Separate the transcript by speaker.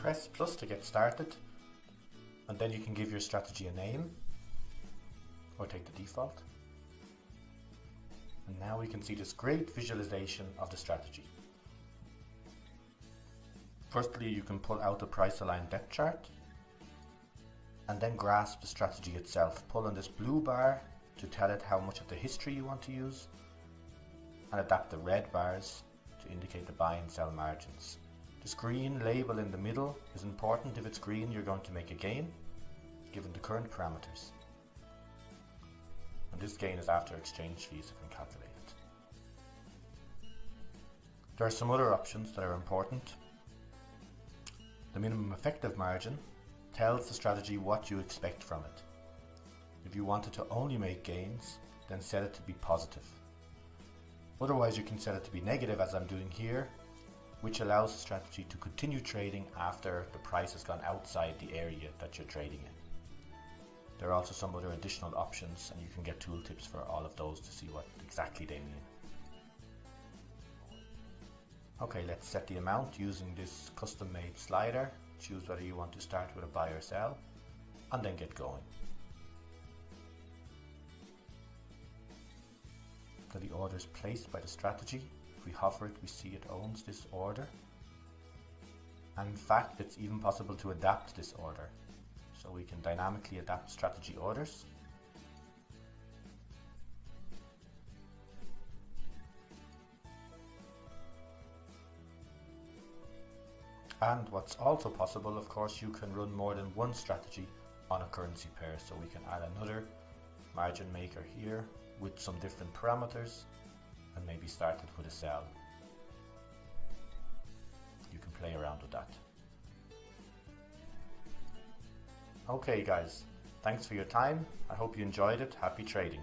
Speaker 1: press plus to get started, and then you can give your strategy a name or take the default. And now we can see this great visualization of the strategy. Firstly, you can pull out the price aligned depth chart and then grasp the strategy itself. Pull on this blue bar to tell it how much of the history you want to use, and adapt the red bars to indicate the buy and sell margins. This green label in the middle is important. If it's green, you're going to make a gain given the current parameters. And this gain is after exchange fees have been calculated. There are some other options that are important. The minimum effective margin tells the strategy what you expect from it. If you wanted to only make gains, then set it to be positive. Otherwise, you can set it to be negative, as I'm doing here, which allows the strategy to continue trading after the price has gone outside the area that you're trading in. There are also some other additional options, and you can get tooltips for all of those to see what exactly they mean. Okay, let's set the amount using this custom made slider. Choose whether you want to start with a buy or sell, and then get going. So the order is placed by the strategy. If we hover it, we see it owns this order. And in fact, it's even possible to adapt this order. So we can dynamically adapt strategy orders. And what's also possible, of course, you can run more than one strategy on a currency pair. So we can add another margin maker here with some different parameters and maybe start it with a sell. You can play around with that. Okay guys, thanks for your time. I hope you enjoyed it. Happy trading.